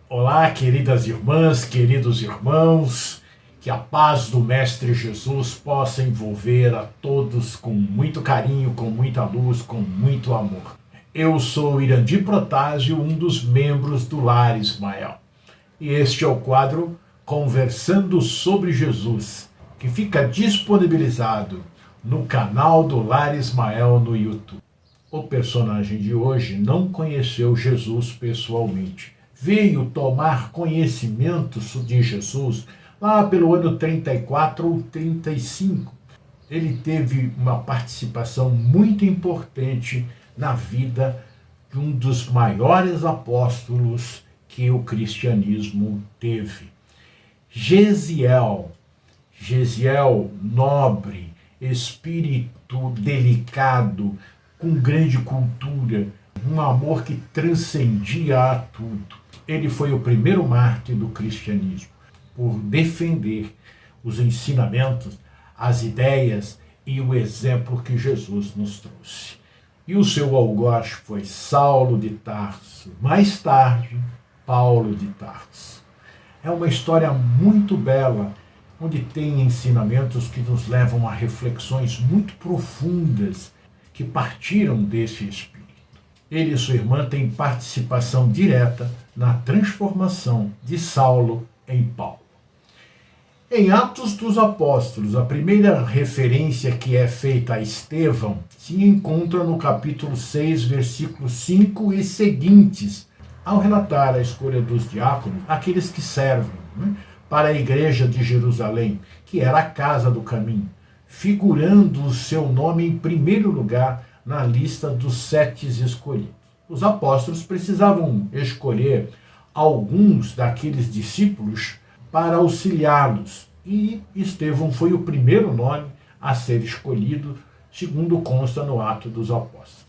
Olá, queridas irmãs, queridos irmãos, que a paz do Mestre Jesus possa envolver a todos com muito carinho, com muita luz, com muito amor. Eu sou Irandir Protásio, um dos membros do Lar Ismael. E este é o quadro Conversando sobre Jesus, que fica disponibilizado no canal do Lar Ismael no YouTube. O personagem de hoje não conheceu Jesus pessoalmente. Veio tomar conhecimento de Jesus lá pelo ano 34 ou 35. Ele teve uma participação muito importante na vida de um dos maiores apóstolos que o cristianismo teve. Gesiel, nobre, espírito delicado, com grande cultura, um amor que transcendia a tudo. Ele foi o primeiro mártir do cristianismo, por defender os ensinamentos, as ideias e o exemplo que Jesus nos trouxe. E o seu algoz foi Saulo de Tarso, mais tarde, Paulo de Tarso. É uma história muito bela, onde tem ensinamentos que nos levam a reflexões muito profundas que partiram desse espírito. Ele e sua irmã têm participação direta na transformação de Saulo em Paulo. Em Atos dos Apóstolos, a primeira referência que é feita a Estevão se encontra no capítulo 6, versículos 5 e seguintes, ao relatar a escolha dos diáconos, aqueles que servem, para a igreja de Jerusalém, que era a casa do caminho, figurando o seu nome em primeiro lugar na lista dos 7 escolhidos. Os apóstolos precisavam escolher alguns daqueles discípulos para auxiliá-los, e Estevão foi o primeiro nome a ser escolhido, segundo consta no Atos dos Apóstolos.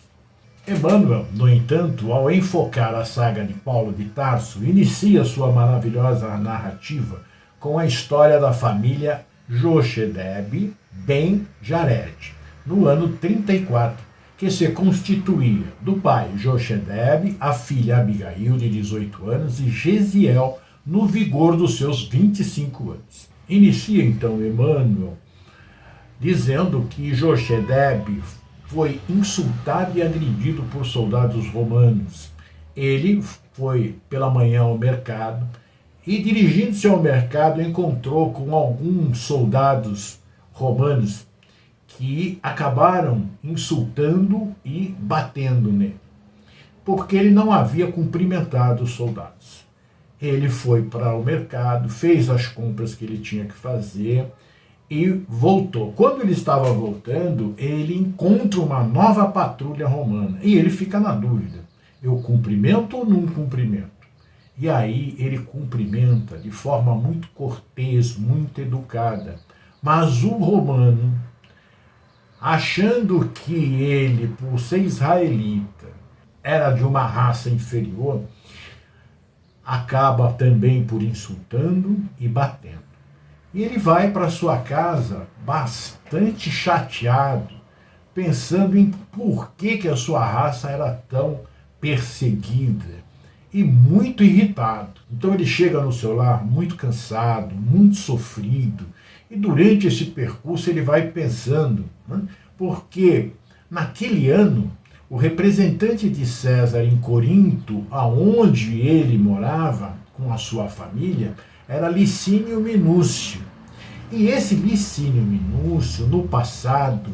Emmanuel, no entanto, ao enfocar a saga de Paulo de Tarso, inicia sua maravilhosa narrativa com a história da família Jochebed ben Jared, no ano 34, que se constituía do pai Jochebed, a filha Abigail, de 18 anos, e Gesiel, no vigor dos seus 25 anos. Inicia então Emmanuel dizendo que Jochebed foi insultado e agredido por soldados romanos. Ele foi pela manhã ao mercado e, dirigindo-se ao mercado, encontrou com alguns soldados romanos que acabaram insultando e batendo nele, porque ele não havia cumprimentado os soldados. Ele foi para o mercado, fez as compras que ele tinha que fazer e voltou. Quando ele estava voltando, ele encontra uma nova patrulha romana e ele fica na dúvida: eu cumprimento ou não cumprimento? E aí ele cumprimenta de forma muito cortês, muito educada. Mas o romano, achando que ele, por ser israelita, era de uma raça inferior, acaba também por insultando e batendo. E ele vai para sua casa bastante chateado, pensando em por que a sua raça era tão perseguida e muito irritado. Então ele chega no seu lar muito cansado, muito sofrido, e durante esse percurso ele vai pensando, porque naquele ano o representante de César em Corinto, aonde ele morava com a sua família, era Licínio Minúcio. E esse Licínio Minúcio, no passado,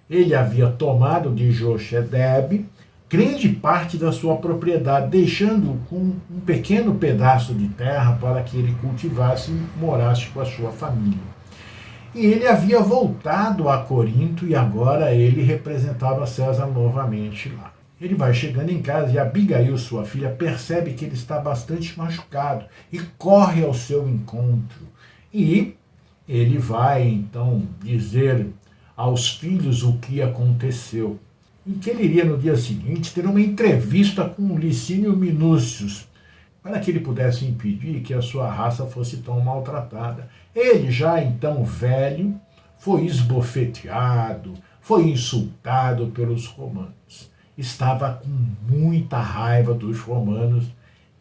ele havia tomado de Jochebed grande parte da sua propriedade, deixando com um pequeno pedaço de terra para que ele cultivasse e morasse com a sua família. E ele havia voltado a Corinto e agora ele representava César novamente lá. Ele vai chegando em casa e Abigail, sua filha, percebe que ele está bastante machucado e corre ao seu encontro. E ele vai então dizer aos filhos o que aconteceu. E que ele iria no dia seguinte ter uma entrevista com Licínio Minúcio, para que ele pudesse impedir que a sua raça fosse tão maltratada. Ele, já então velho, foi esbofeteado, foi insultado pelos romanos. Estava com muita raiva dos romanos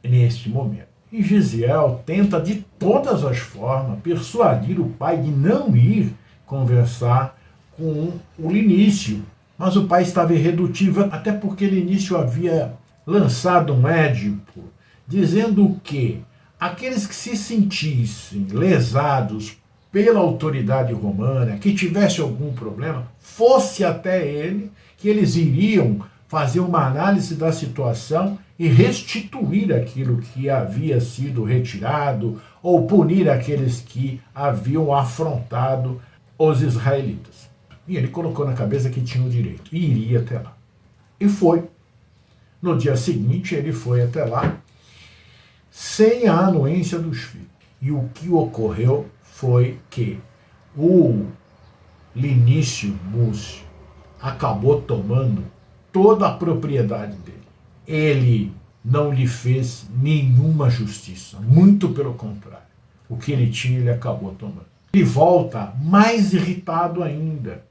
neste momento. E Gesiel tenta de todas as formas persuadir o pai de não ir conversar com o Linício. Mas o pai estava irredutível, até porque Linício havia lançado um édito dizendo que aqueles que se sentissem lesados pela autoridade romana, que tivesse algum problema, fosse até ele, que eles iriam fazer uma análise da situação e restituir aquilo que havia sido retirado ou punir aqueles que haviam afrontado os israelitas. E ele colocou na cabeça que tinha o direito e iria até lá. E foi. No dia seguinte ele foi até lá sem a anuência dos filhos. E o que ocorreu foi que o Linício Múcio acabou tomando toda a propriedade dele. Ele não lhe fez nenhuma justiça, muito pelo contrário. O que ele tinha, ele acabou tomando. Ele volta mais irritado ainda.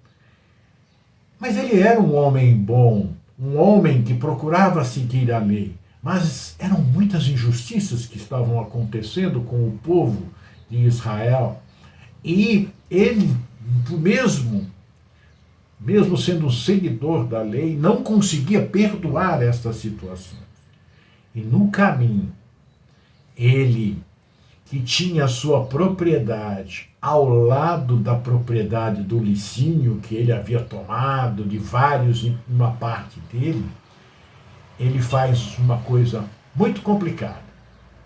Mas ele era um homem bom, um homem que procurava seguir a lei. Mas eram muitas injustiças que estavam acontecendo com o povo de Israel. E ele, mesmo sendo um seguidor da lei, não conseguia perdoar estas situações. E no caminho, ele, que tinha a sua propriedade ao lado da propriedade do Licínio, que ele havia tomado de vários em uma parte dele, ele faz uma coisa muito complicada,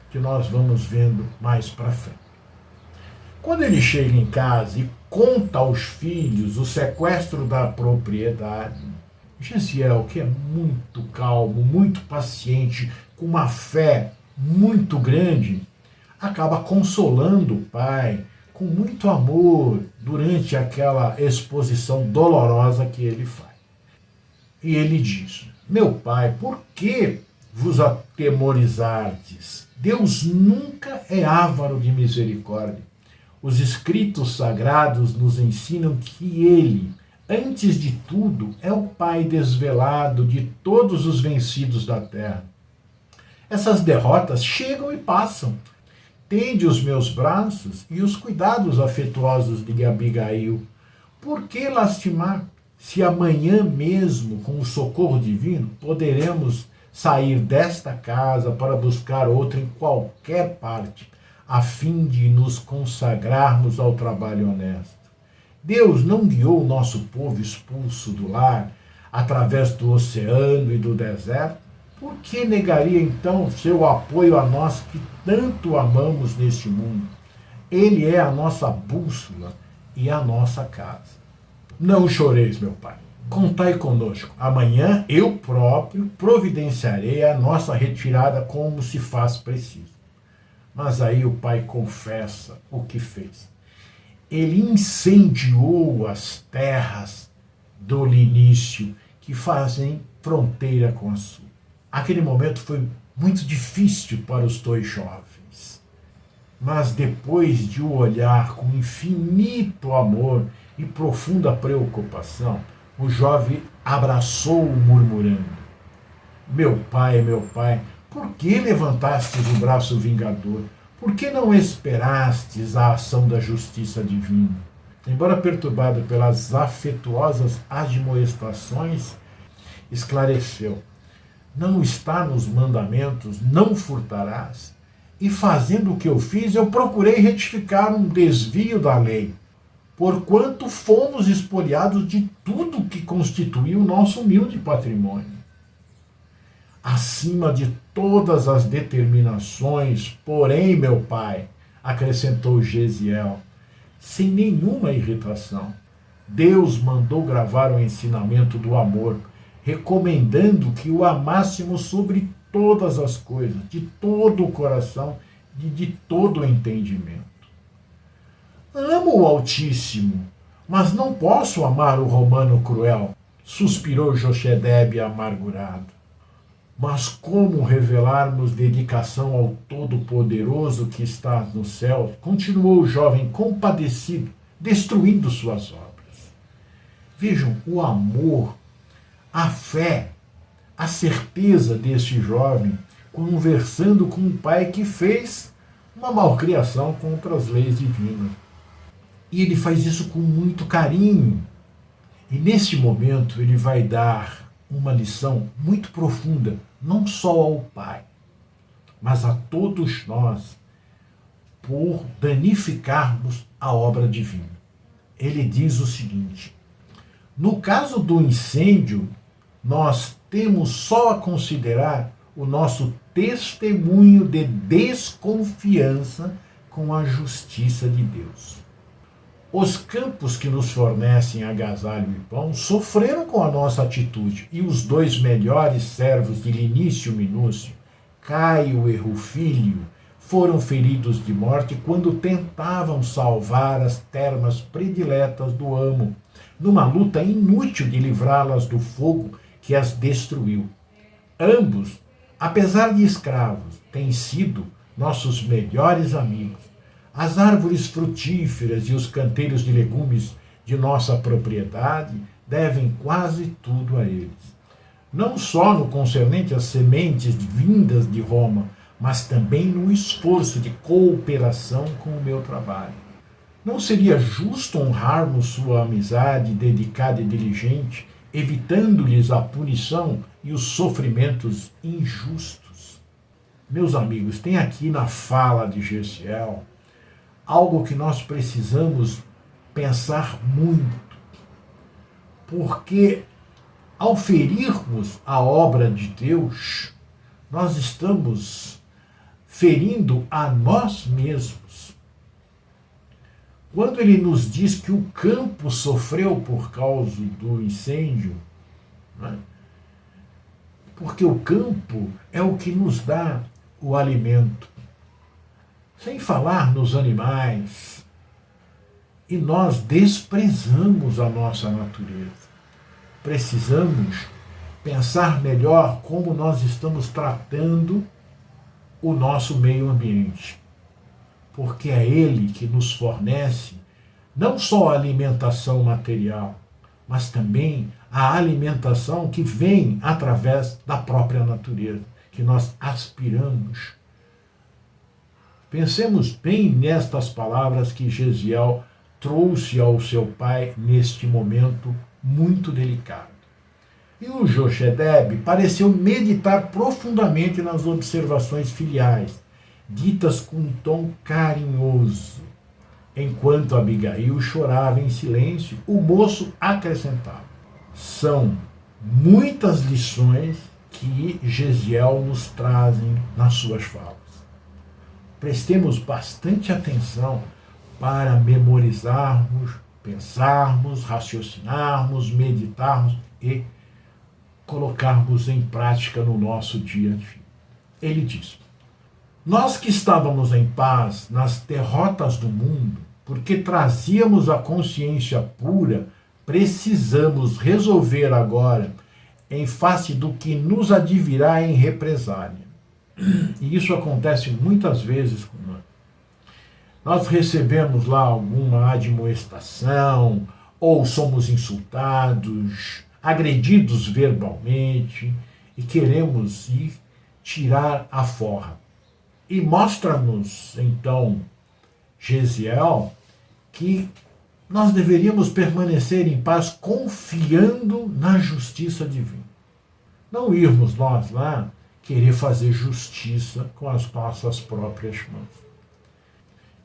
que nós vamos vendo mais para frente. Quando ele chega em casa e conta aos filhos o sequestro da propriedade, Gesiel, que é muito calmo, muito paciente, com uma fé muito grande, acaba consolando o pai com muito amor durante aquela exposição dolorosa que ele faz. E ele diz: meu pai, por que vos atemorizardes? Deus nunca é avaro de misericórdia. Os escritos sagrados nos ensinam que ele, antes de tudo, é o Pai desvelado de todos os vencidos da terra. Essas derrotas chegam e passam. Tende os meus braços e os cuidados afetuosos de Abigail. Por que lastimar, se amanhã mesmo, com o socorro divino, poderemos sair desta casa para buscar outra em qualquer parte, a fim de nos consagrarmos ao trabalho honesto? Deus não guiou o nosso povo expulso do lar através do oceano e do deserto? Por que negaria então seu apoio a nós que tanto amamos neste mundo? Ele é a nossa bússola e a nossa casa. Não choreis, meu pai. Contai conosco. Amanhã eu próprio providenciarei a nossa retirada como se faz preciso. Mas aí o pai confessa o que fez. Ele incendiou as terras do Linício, que fazem fronteira com a sua. Aquele momento foi muito difícil para os dois jovens. Mas depois de o olhar com infinito amor e profunda preocupação, o jovem abraçou-o murmurando: meu pai, por que levantastes o braço vingador? Por que não esperastes a ação da justiça divina? Embora perturbado pelas afetuosas admoestações, esclareceu: não está nos mandamentos, não furtarás? E fazendo o que eu fiz, eu procurei retificar um desvio da lei, porquanto fomos espoliados de tudo que constitui o nosso humilde patrimônio. Acima de todas as determinações, porém, meu pai, acrescentou Gesiel, sem nenhuma irritação, Deus mandou gravar o ensinamento do amor, recomendando que o amássemos sobre todas as coisas, de todo o coração e de todo o entendimento. Amo o Altíssimo, mas não posso amar o romano cruel, suspirou Jochedebe amargurado. Mas como revelarmos dedicação ao Todo-Poderoso que está no céu? Continuou o jovem compadecido, destruindo suas obras. Vejam, o amor, a fé, a certeza deste jovem conversando com um pai que fez uma malcriação contra as leis divinas. E ele faz isso com muito carinho. E neste momento ele vai dar uma lição muito profunda, não só ao pai, mas a todos nós, por danificarmos a obra divina. Ele diz o seguinte: no caso do incêndio, nós temos só a considerar o nosso testemunho de desconfiança com a justiça de Deus. Os campos que nos fornecem agasalho e pão sofreram com a nossa atitude, e os dois melhores servos de Linício Minúcio, Caio e Rufílio, foram feridos de morte quando tentavam salvar as termas prediletas do amo, numa luta inútil de livrá-las do fogo que as destruiu. Ambos, apesar de escravos, têm sido nossos melhores amigos. As árvores frutíferas e os canteiros de legumes de nossa propriedade devem quase tudo a eles. Não só no concernente às sementes vindas de Roma, mas também no esforço de cooperação com o meu trabalho. Não seria justo honrarmos sua amizade dedicada e diligente, evitando-lhes a punição e os sofrimentos injustos? Meus amigos, tem aqui na fala de Gesiel algo que nós precisamos pensar muito, porque ao ferirmos a obra de Deus, nós estamos ferindo a nós mesmos. Quando ele nos diz que o campo sofreu por causa do incêndio, né? Porque o campo é o que nos dá o alimento. Sem falar nos animais. E nós desprezamos a nossa natureza. Precisamos pensar melhor como nós estamos tratando o nosso meio ambiente. Porque é ele que nos fornece não só a alimentação material, mas também a alimentação que vem através da própria natureza, que nós aspiramos. Pensemos bem nestas palavras que Gesiel trouxe ao seu pai neste momento muito delicado. E o Jochebed pareceu meditar profundamente nas observações filiais, ditas com um tom carinhoso. Enquanto Abigail chorava em silêncio, o moço acrescentava: são muitas lições que Gesiel nos trazem nas suas falas. Prestemos bastante atenção para memorizarmos, pensarmos, raciocinarmos, meditarmos e colocarmos em prática no nosso dia a dia. Ele diz: nós que estávamos em paz nas derrotas do mundo, porque trazíamos a consciência pura, precisamos resolver agora em face do que nos advirá em represália. E isso acontece muitas vezes com nós. Nós recebemos lá alguma admoestação, ou somos insultados, agredidos verbalmente, e queremos ir tirar a forra. E mostra-nos, então, Gesiel, que nós deveríamos permanecer em paz confiando na justiça divina. Não irmos nós lá querer fazer justiça com as nossas próprias mãos.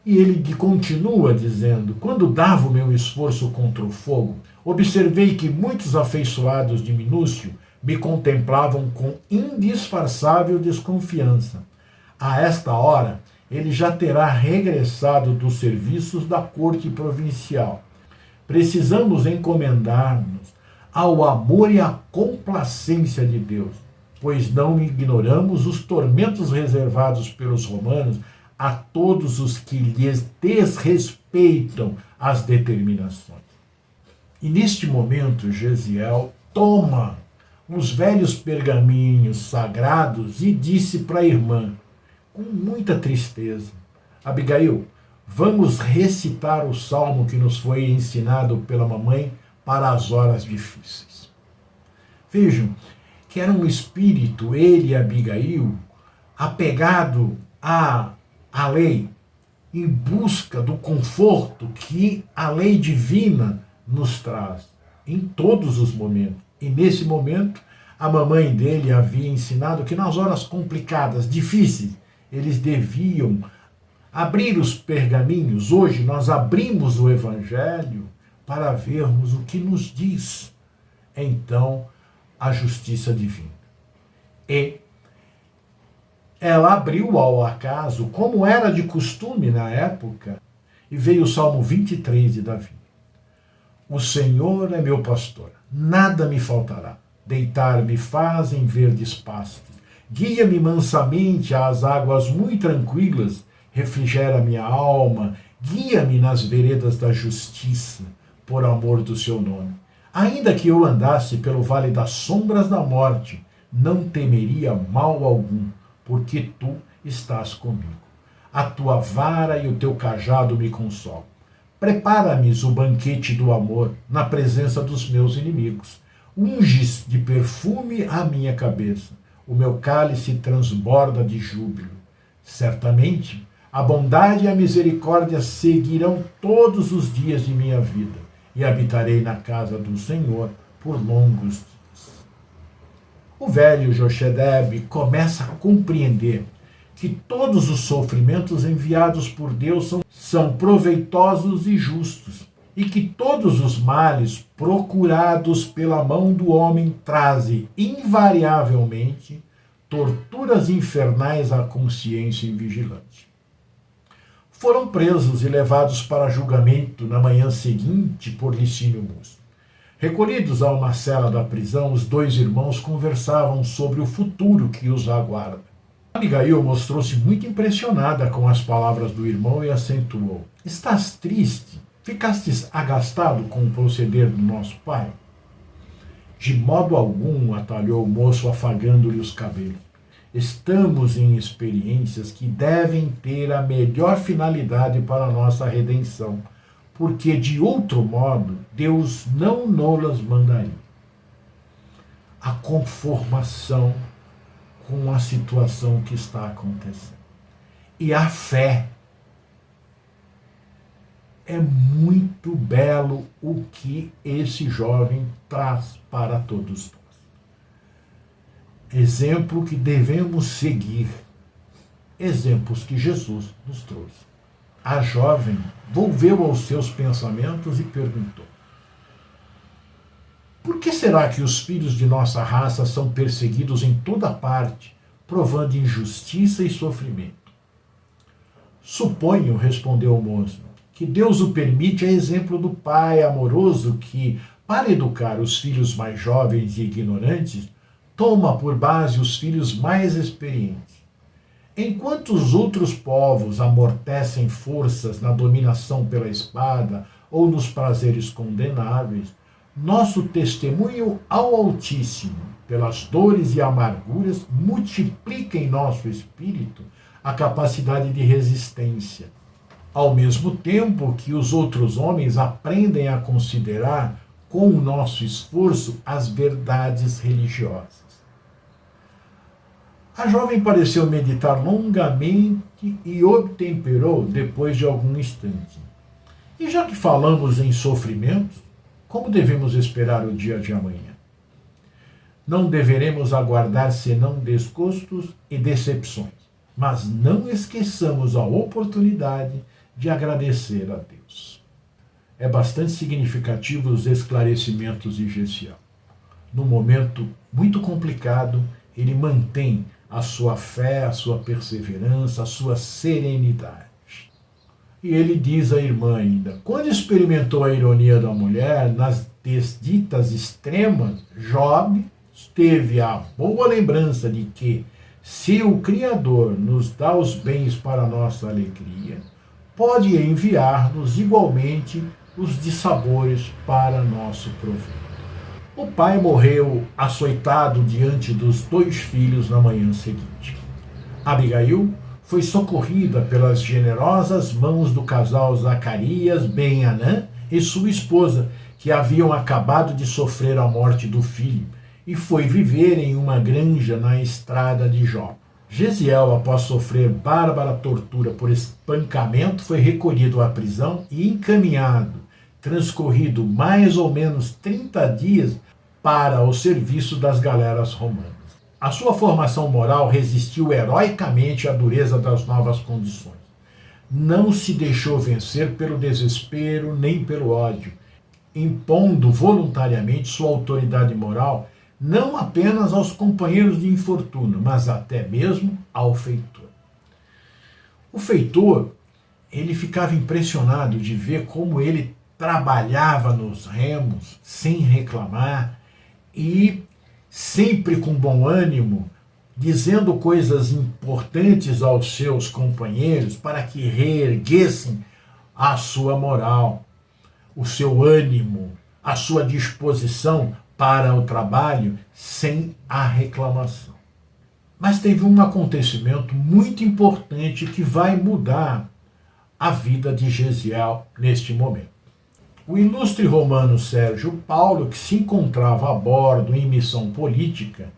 E ele continua dizendo: quando dava o meu esforço contra o fogo, observei que muitos afeiçoados de Minúcio me contemplavam com indisfarçável desconfiança. A esta hora, ele já terá regressado dos serviços da corte provincial. Precisamos encomendar-nos ao amor e à complacência de Deus, pois não ignoramos os tormentos reservados pelos romanos a todos os que lhes desrespeitam as determinações. E neste momento, Gesiel toma os velhos pergaminhos sagrados e disse para a irmã, com muita tristeza: Abigail, vamos recitar o salmo que nos foi ensinado pela mamãe para as horas difíceis. Vejam que era um espírito, ele e Abigail, apegado à lei, em busca do conforto que a lei divina nos traz em todos os momentos. E nesse momento, a mamãe dele havia ensinado que nas horas complicadas, difíceis, eles deviam abrir os pergaminhos. Hoje nós abrimos o Evangelho para vermos o que nos diz, então, a justiça divina. E ela abriu ao acaso, como era de costume na época, e veio o Salmo 23 de Davi. O Senhor é meu pastor, nada me faltará. Deitar-me faz em verdes pastos. Guia-me mansamente às águas muito tranquilas, refrigera minha alma, guia-me nas veredas da justiça, por amor do seu nome. Ainda que eu andasse pelo vale das sombras da morte, não temeria mal algum, porque tu estás comigo. A tua vara e o teu cajado me consolam. Prepara-me o banquete do amor na presença dos meus inimigos. Unges de perfume a minha cabeça. O meu cálice transborda de júbilo. Certamente, a bondade e a misericórdia seguirão todos os dias de minha vida, e habitarei na casa do Senhor por longos dias. O velho Jochebed começa a compreender que todos os sofrimentos enviados por Deus são proveitosos e justos, e que todos os males procurados pela mão do homem trazem invariavelmente torturas infernais à consciência invigilante. Foram presos e levados para julgamento na manhã seguinte por Licínio Musso. Recolhidos a uma cela da prisão, os dois irmãos conversavam sobre o futuro que os aguarda. Abigail mostrou-se muito impressionada com as palavras do irmão e acentuou: estás triste? Ficastes agastado com o proceder do nosso pai? De modo algum, atalhou o moço, afagando-lhe os cabelos. Estamos em experiências que devem ter a melhor finalidade para a nossa redenção, porque de outro modo Deus não nos mandaria. A conformação com a situação que está acontecendo. E a fé. É muito belo o que esse jovem traz para todos nós. Exemplo que devemos seguir. Exemplos que Jesus nos trouxe. A jovem volveu aos seus pensamentos e perguntou: por que será que os filhos de nossa raça são perseguidos em toda parte, provando injustiça e sofrimento? Suponho, respondeu o moço, que Deus o permite a exemplo do pai amoroso que, para educar os filhos mais jovens e ignorantes, toma por base os filhos mais experientes. Enquanto os outros povos amortecem forças na dominação pela espada ou nos prazeres condenáveis, nosso testemunho ao Altíssimo, pelas dores e amarguras, multiplica em nosso espírito a capacidade de resistência, ao mesmo tempo que os outros homens aprendem a considerar, com o nosso esforço, as verdades religiosas. A jovem pareceu meditar longamente e obtemperou depois de algum instante. E já que falamos em sofrimento, como devemos esperar o dia de amanhã? Não deveremos aguardar senão desgostos e decepções, mas não esqueçamos a oportunidade de agradecer a Deus. É bastante significativo os esclarecimentos de Gesiel. Num momento muito complicado, ele mantém a sua fé, a sua perseverança, a sua serenidade. E ele diz à irmã ainda: quando experimentou a ironia da mulher, nas desditas extremas, Job teve a boa lembrança de que, se o Criador nos dá os bens para a nossa alegria, pode enviar-nos igualmente os dissabores para nosso proveito. O pai morreu açoitado diante dos dois filhos na manhã seguinte. Abigail foi socorrida pelas generosas mãos do casal Zacarias Ben-Anã e sua esposa, que haviam acabado de sofrer a morte do filho, e foi viver em uma granja na estrada de Jó. Gesiel, após sofrer bárbara tortura por espancamento, foi recolhido à prisão e encaminhado, transcorrido mais ou menos 30 dias, para o serviço das galeras romanas. A sua formação moral resistiu heroicamente à dureza das novas condições. Não se deixou vencer pelo desespero nem pelo ódio, impondo voluntariamente sua autoridade moral não apenas aos companheiros de infortúnio, mas até mesmo ao feitor. O feitor, ele ficava impressionado de ver como ele trabalhava nos remos sem reclamar e sempre com bom ânimo, dizendo coisas importantes aos seus companheiros para que reerguessem a sua moral, o seu ânimo, a sua disposição para o trabalho sem a reclamação. Mas teve um acontecimento muito importante que vai mudar a vida de Gesiel neste momento. O ilustre romano Sérgio Paulo, que se encontrava a bordo em missão política,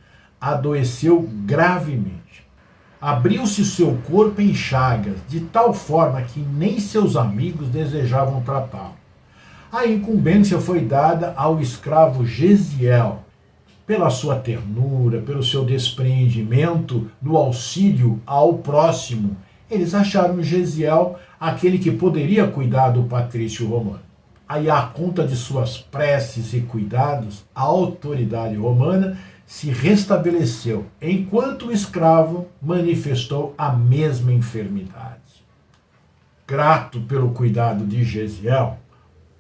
adoeceu gravemente. Abriu-se seu corpo em chagas, de tal forma que nem seus amigos desejavam tratá-lo. A incumbência foi dada ao escravo Gesiel. Pela sua ternura, pelo seu despreendimento no auxílio ao próximo, eles acharam Gesiel aquele que poderia cuidar do patrício romano. Aí, à conta de suas preces e cuidados, a autoridade romana se restabeleceu, enquanto o escravo manifestou a mesma enfermidade. Grato pelo cuidado de Gesiel,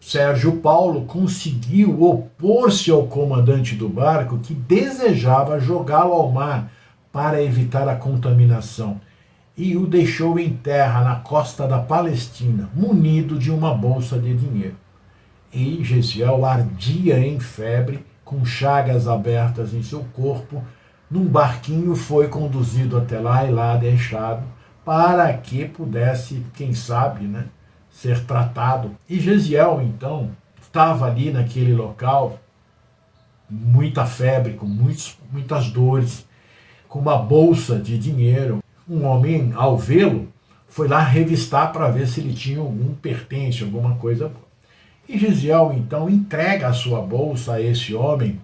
Sérgio Paulo conseguiu opor-se ao comandante do barco que desejava jogá-lo ao mar para evitar a contaminação e o deixou em terra na costa da Palestina, munido de uma bolsa de dinheiro. E Gesiel ardia em febre, com chagas abertas em seu corpo, num barquinho foi conduzido até lá e lá deixado para que pudesse, quem sabe, ser tratado. E Gesiel, então, estava ali naquele local, muita febre, com muitas dores, com uma bolsa de dinheiro. Um homem, ao vê-lo, foi lá revistar para ver se ele tinha algum pertence, alguma coisa boa. E Gesiel, então, entrega a sua bolsa a esse homem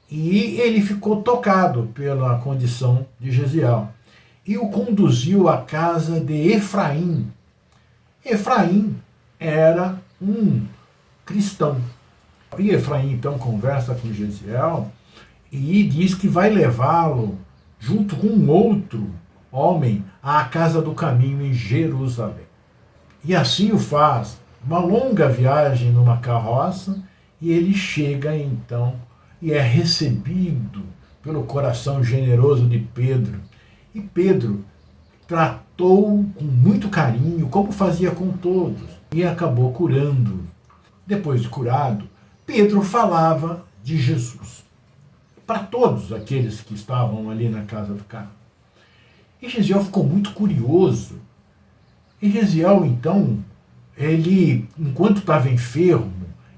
e ele ficou tocado pela condição de Gesiel e o conduziu à casa de Efraim. Efraim era um cristão. E Efraim, então, conversa com Gesiel e diz que vai levá-lo, junto com um outro homem, à casa do caminho em Jerusalém. E assim o faz. Uma longa viagem numa carroça, e ele chega então e é recebido pelo coração generoso de Pedro. E Pedro tratou com muito carinho, como fazia com todos, e acabou curando. Depois de curado, Pedro falava de Jesus para todos aqueles que estavam ali na casa do cara. E Gesiel ficou muito curioso. E Gesiel, então, ele, enquanto estava enfermo,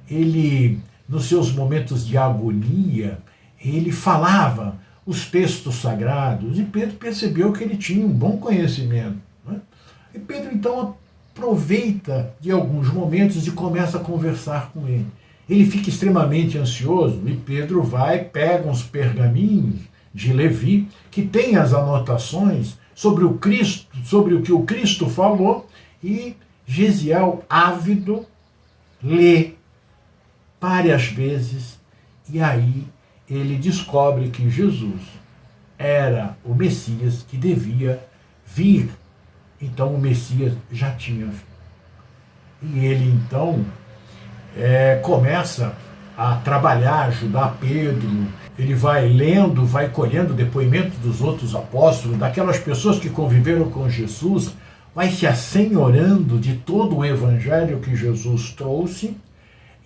ele, nos seus momentos de agonia, ele falava os textos sagrados, e Pedro percebeu que ele tinha um bom conhecimento. E Pedro, então, aproveita de alguns momentos e começa a conversar com ele. Ele fica extremamente ansioso, e Pedro vai, pega uns pergaminhos de Levi, que tem as anotações sobre o Cristo, sobre o que o Cristo falou, e Gesiel, ávido, lê várias vezes e aí ele descobre que Jesus era o Messias que devia vir. Então o Messias já tinha vindo. E ele então começa a trabalhar, ajudar Pedro. Ele vai lendo, vai colhendo depoimentos dos outros apóstolos, daquelas pessoas que conviveram com Jesus, vai se assenhorando de todo o evangelho que Jesus trouxe,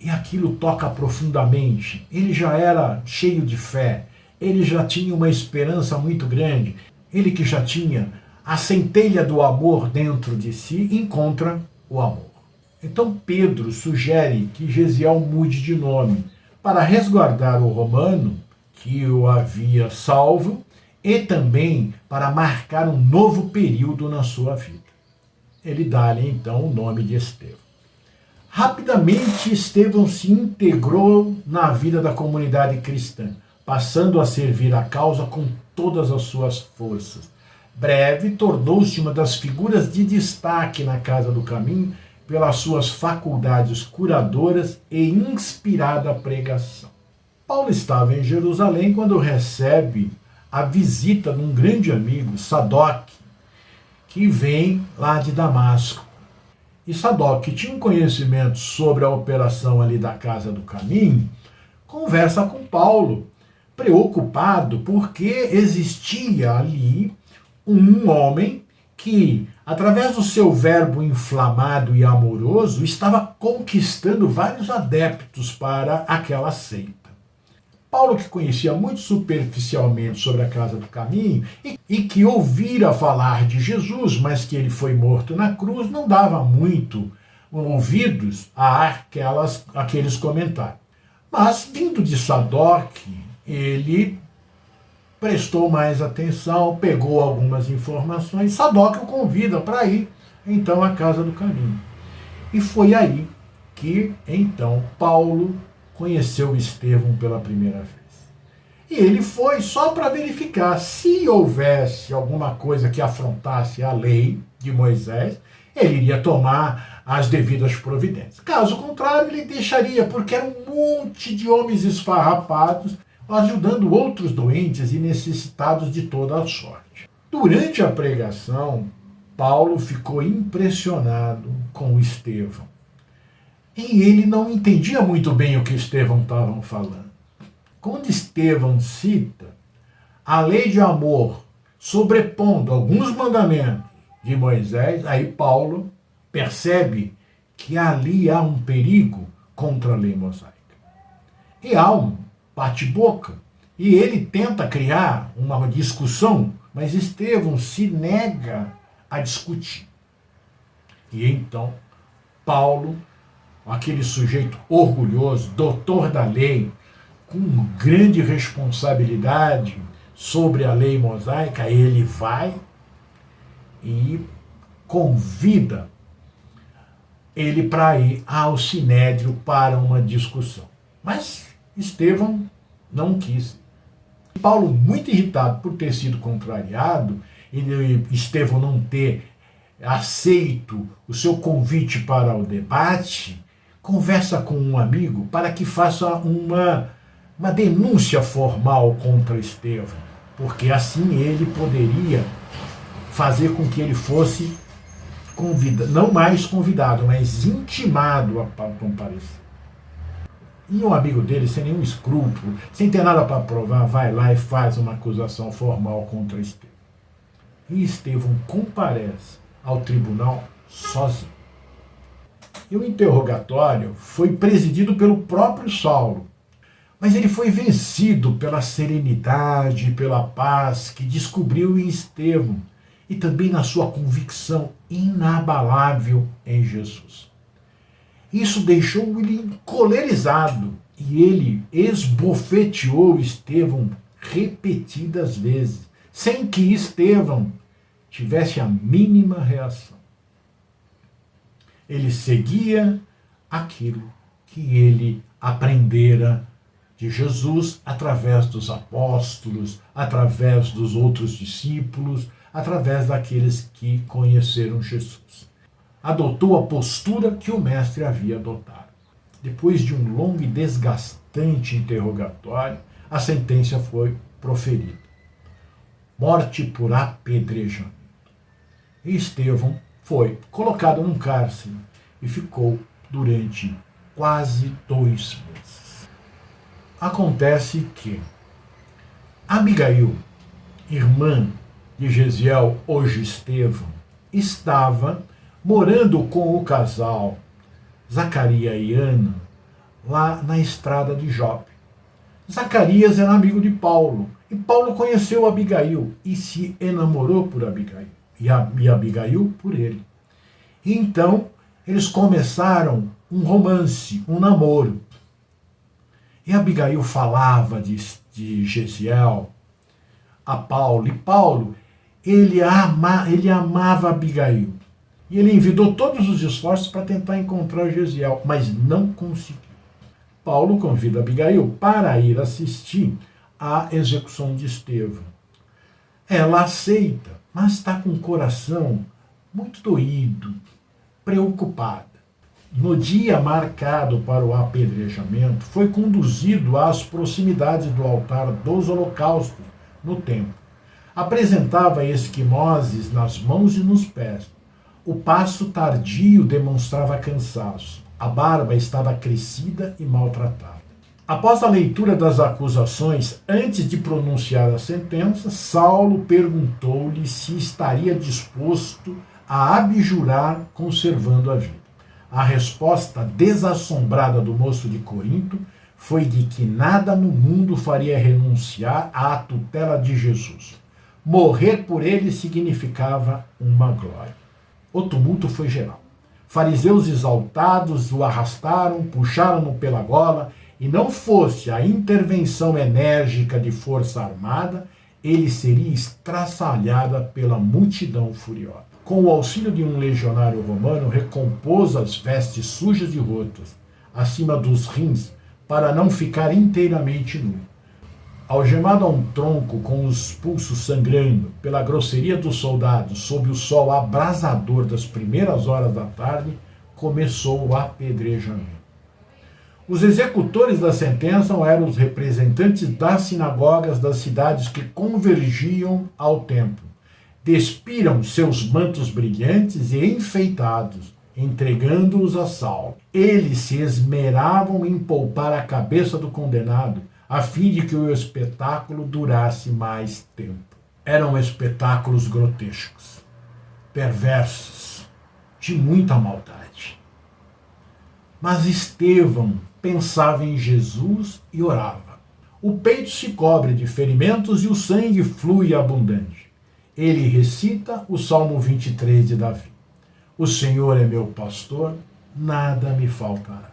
e aquilo toca profundamente. Ele já era cheio de fé, ele já tinha uma esperança muito grande, ele que já tinha a centelha do amor dentro de si, encontra o amor. Então Pedro sugere que Gesiel mude de nome, para resguardar o romano, que o havia salvo, e também para marcar um novo período na sua vida. Ele dá-lhe então o nome de Estevão. Rapidamente, Estevão se integrou na vida da comunidade cristã, passando a servir a causa com todas as suas forças. Breve, tornou-se uma das figuras de destaque na Casa do Caminho pelas suas faculdades curadoras e inspirada pregação. Paulo estava em Jerusalém quando recebe a visita de um grande amigo, Sadoc, que vem lá de Damasco. E Sadoc, que tinha um conhecimento sobre a operação ali da Casa do Caminho, conversa com Paulo, preocupado porque existia ali um homem que, através do seu verbo inflamado e amoroso, estava conquistando vários adeptos para aquela seita. Paulo, que conhecia muito superficialmente sobre a Casa do Caminho e que ouvira falar de Jesus, mas que ele foi morto na cruz, não dava muito ouvidos àqueles comentários. Mas, vindo de Sadoc, ele prestou mais atenção, pegou algumas informações. Sadoc o convida para ir, então, à Casa do Caminho. E foi aí que, então, Paulo conheceu Estevão pela primeira vez. E ele foi só para verificar se houvesse alguma coisa que afrontasse a lei de Moisés, ele iria tomar as devidas providências. Caso contrário, ele deixaria, porque era um monte de homens esfarrapados, ajudando outros doentes e necessitados de toda a sorte. Durante a pregação, Paulo ficou impressionado com Estevão. E ele não entendia muito bem o que Estevão estava falando. Quando Estevão cita a lei de amor sobrepondo alguns mandamentos de Moisés, aí Paulo percebe que ali há um perigo contra a lei mosaica. E há um bate-boca. E ele tenta criar uma discussão, mas Estevão se nega a discutir. E então Paulo, aquele sujeito orgulhoso, doutor da lei, com grande responsabilidade sobre a lei mosaica, ele vai e convida ele para ir ao Sinédrio para uma discussão. Mas Estevão não quis. Paulo, muito irritado por ter sido contrariado, e Estevão não ter aceito o seu convite para o debate, conversa com um amigo para que faça uma denúncia formal contra Estevão, porque assim ele poderia fazer com que ele fosse não mais convidado, mas intimado a comparecer. E um amigo dele, sem nenhum escrúpulo, sem ter nada para provar, vai lá e faz uma acusação formal contra Estevão. E Estevão comparece ao tribunal sozinho. E o interrogatório foi presidido pelo próprio Saulo, mas ele foi vencido pela serenidade e pela paz que descobriu em Estevão e também na sua convicção inabalável em Jesus. Isso deixou ele encolerizado e ele esbofeteou Estevão repetidas vezes, sem que Estevão tivesse a mínima reação. Ele seguia aquilo que ele aprendera de Jesus através dos apóstolos, através dos outros discípulos, através daqueles que conheceram Jesus. Adotou a postura que o mestre havia adotado. Depois de um longo e desgastante interrogatório, a sentença foi proferida: morte por apedrejamento. E Estevão foi colocado num cárcere e ficou durante quase 2 meses. Acontece que Abigail, irmã de Gesiel, hoje Estevão, estava morando com o casal Zacarias e Ana lá na estrada de Jope. Zacarias era amigo de Paulo e Paulo conheceu Abigail e se enamorou por Abigail e Abigail por ele. Então eles começaram um romance, um namoro. E Abigail falava de Gesiel a Paulo. E Paulo, ele amava Abigail. E ele envidou todos os esforços para tentar encontrar Gesiel, mas não conseguiu. Paulo convida Abigail para ir assistir à execução de Estevão. Ela aceita, mas está com o coração muito doído, preocupada. No dia marcado para o apedrejamento, foi conduzido às proximidades do altar dos holocaustos no templo. Apresentava esquimoses nas mãos e nos pés. O passo tardio demonstrava cansaço. A barba estava crescida e maltratada. Após a leitura das acusações, antes de pronunciar a sentença, Saulo perguntou-lhe se estaria disposto a abjurar conservando a vida. A resposta desassombrada do moço de Corinto foi de que nada no mundo faria renunciar à tutela de Jesus. Morrer por ele significava uma glória. O tumulto foi geral. Fariseus exaltados o arrastaram, puxaram-no pela gola, e não fosse a intervenção enérgica de força armada, ele seria estraçalhada pela multidão furiosa. Com o auxílio de um legionário romano, recompôs as vestes sujas e rotas, acima dos rins, para não ficar inteiramente nu. Algemado a um tronco com os pulsos sangrando, pela grosseria dos soldados, sob o sol abrasador das primeiras horas da tarde, começou o apedrejamento. Os executores da sentença eram os representantes das sinagogas das cidades que convergiam ao templo. Despiram seus mantos brilhantes e enfeitados, entregando-os a Saulo. Eles se esmeravam em poupar a cabeça do condenado, a fim de que o espetáculo durasse mais tempo. Eram espetáculos grotescos, perversos, de muita maldade. Mas Estevão pensava em Jesus e orava. O peito se cobre de ferimentos e o sangue flui abundante. Ele recita o Salmo 23 de Davi. O Senhor é meu pastor, nada me faltará.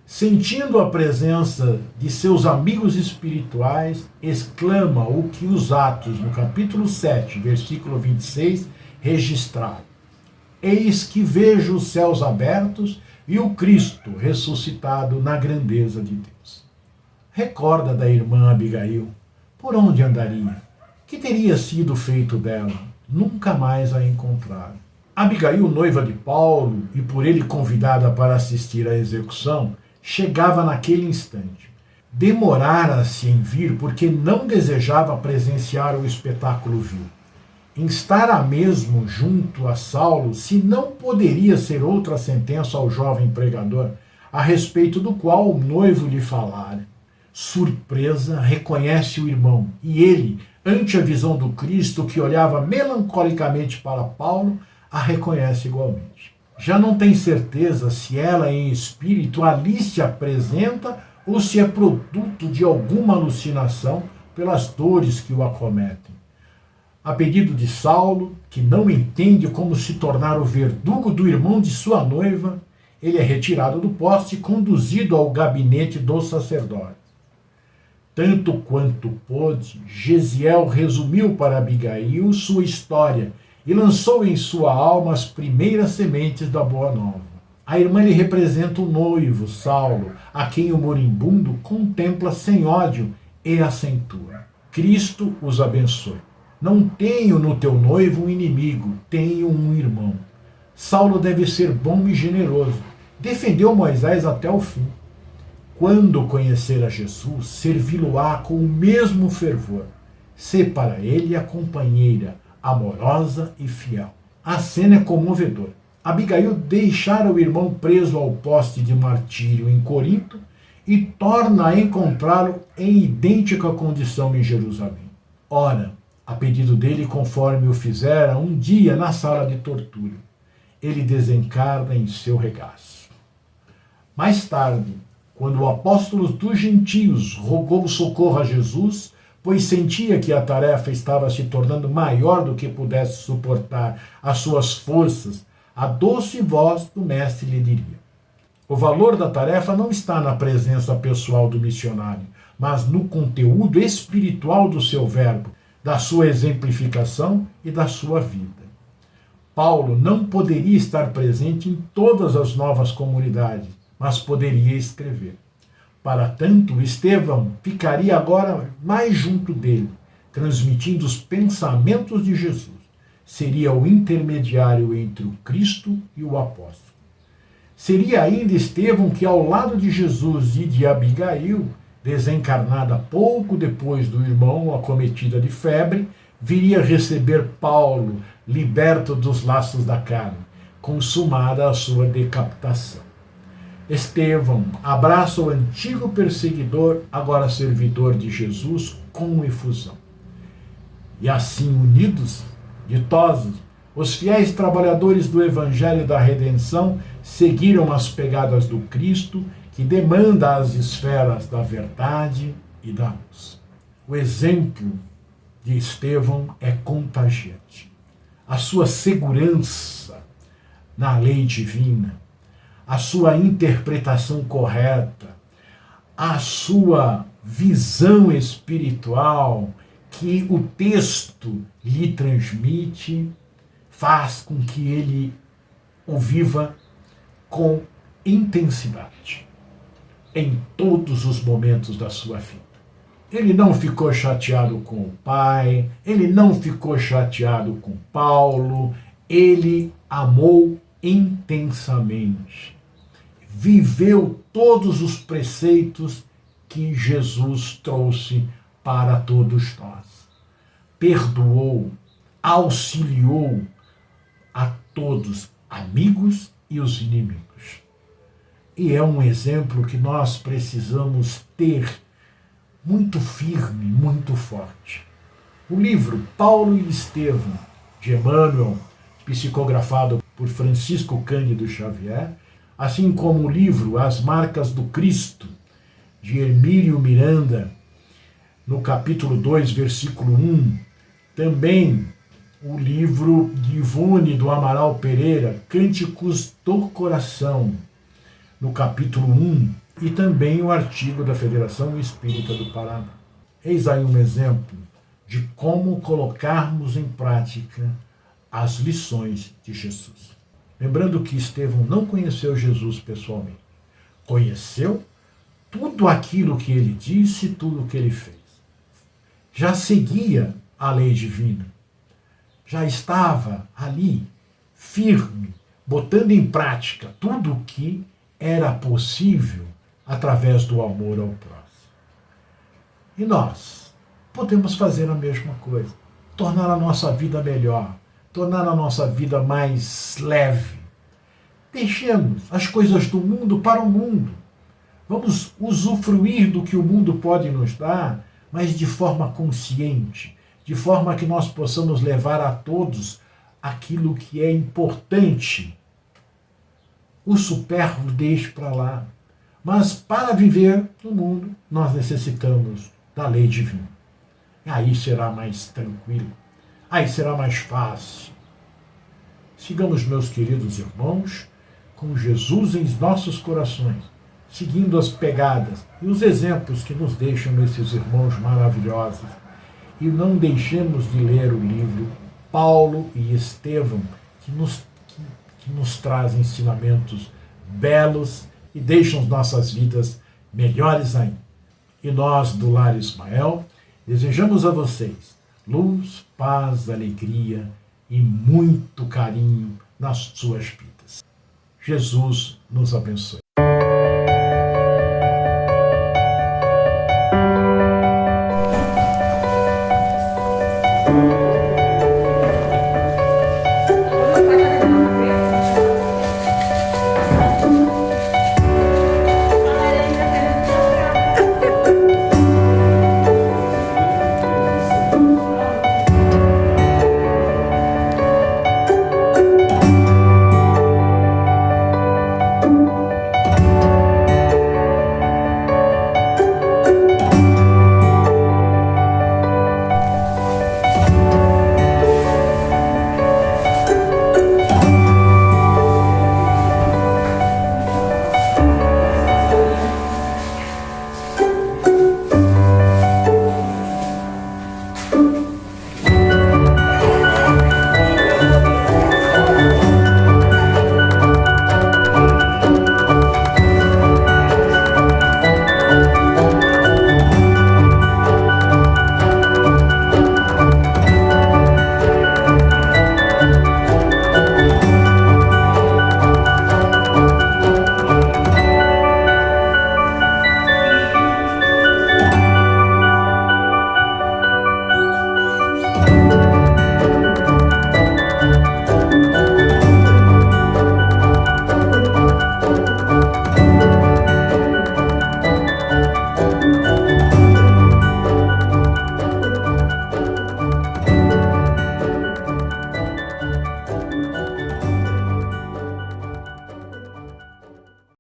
Sentindo a presença de seus amigos espirituais, exclama o que os Atos, no capítulo 7, versículo 26, registraram. Eis que vejo os céus abertos e o Cristo ressuscitado na grandeza de Deus. Recorda da irmã Abigail. Por onde andaria? Que teria sido feito dela? Nunca mais a encontraram. Abigail, noiva de Paulo, e por ele convidada para assistir à execução, chegava naquele instante. Demorara-se em vir porque não desejava presenciar o espetáculo vil. Instar mesmo junto a Saulo se não poderia ser outra sentença ao jovem pregador, a respeito do qual o noivo lhe falara. Surpresa, reconhece o irmão, e ele, ante a visão do Cristo que olhava melancolicamente para Paulo, a reconhece igualmente. Já não tem certeza se ela em espírito ali se apresenta ou se é produto de alguma alucinação pelas dores que o acometem. A pedido de Saulo, que não entende como se tornar o verdugo do irmão de sua noiva, ele é retirado do poste e conduzido ao gabinete dos sacerdotes. Tanto quanto pôde, Gesiel resumiu para Abigail sua história e lançou em sua alma as primeiras sementes da boa nova. A irmã lhe representa o noivo, Saulo, a quem o moribundo contempla sem ódio e acentua. Cristo os abençoe. Não tenho no teu noivo um inimigo, tenho um irmão. Saulo deve ser bom e generoso. Defendeu Moisés até o fim. Quando conhecer a Jesus, servi-lo-á com o mesmo fervor. Sê para ele a companheira, amorosa e fiel. A cena é comovedora. Abigail deixara o irmão preso ao poste de martírio em Corinto e torna a encontrá-lo em idêntica condição em Jerusalém. Ora, a pedido dele, conforme o fizera um dia na sala de tortura, ele desencarna em seu regaço. Mais tarde, quando o apóstolo dos gentios rogou socorro a Jesus, pois sentia que a tarefa estava se tornando maior do que pudesse suportar as suas forças, a doce voz do mestre lhe diria: o valor da tarefa não está na presença pessoal do missionário, mas no conteúdo espiritual do seu verbo, da sua exemplificação e da sua vida. Paulo não poderia estar presente em todas as novas comunidades, mas poderia escrever. Para tanto, Estevão ficaria agora mais junto dele, transmitindo os pensamentos de Jesus. Seria o intermediário entre o Cristo e o apóstolo. Seria ainda Estevão que, ao lado de Jesus e de Abigail, desencarnada pouco depois do irmão acometida de febre, viria receber Paulo, liberto dos laços da carne, consumada a sua decapitação. Estevão abraça o antigo perseguidor, agora servidor de Jesus, com efusão. E assim unidos, ditosos, os fiéis trabalhadores do Evangelho da Redenção seguiram as pegadas do Cristo, que demanda as esferas da verdade e da luz. O exemplo de Estevão é contagiante. A sua segurança na lei divina, a sua interpretação correta, a sua visão espiritual que o texto lhe transmite, faz com que ele o viva com intensidade em todos os momentos da sua vida. Ele não ficou chateado com o pai, ele não ficou chateado com Paulo, ele amou intensamente. Viveu todos os preceitos que Jesus trouxe para todos nós. Perdoou, auxiliou a todos, amigos e os inimigos. E é um exemplo que nós precisamos ter muito firme, muito forte. O livro Paulo e Estevão, de Emmanuel, psicografado por Francisco Cândido Xavier, assim como o livro As Marcas do Cristo, de Hermílio Miranda, no capítulo 2, versículo 1, também o livro de Ivone do Amaral Pereira, Cânticos do Coração, no capítulo 1, e também o artigo da Federação Espírita do Paraná. Eis aí um exemplo de como colocarmos em prática as lições de Jesus. Lembrando que Estevão não conheceu Jesus pessoalmente. Conheceu tudo aquilo que ele disse, tudo o que ele fez. Já seguia a lei divina. Já estava ali, firme, botando em prática tudo o que era possível através do amor ao próximo. E nós podemos fazer a mesma coisa. Tornar a nossa vida melhor, tornar a nossa vida mais leve. Deixemos as coisas do mundo para o mundo. Vamos usufruir do que o mundo pode nos dar, mas de forma consciente, de forma que nós possamos levar a todos aquilo que é importante. O supérfluo deixe para lá. Mas para viver no mundo, nós necessitamos da lei divina. Aí será mais tranquilo, aí será mais fácil. Sigamos, meus queridos irmãos, com Jesus em nossos corações, seguindo as pegadas e os exemplos que nos deixam esses irmãos maravilhosos. E não deixemos de ler o livro Paulo e Estevão, que nos traz ensinamentos belos e deixam nossas vidas melhores ainda. E nós, do Lar Ismael, desejamos a vocês luz, paz, alegria e muito carinho nas suas vidas. Jesus nos abençoe.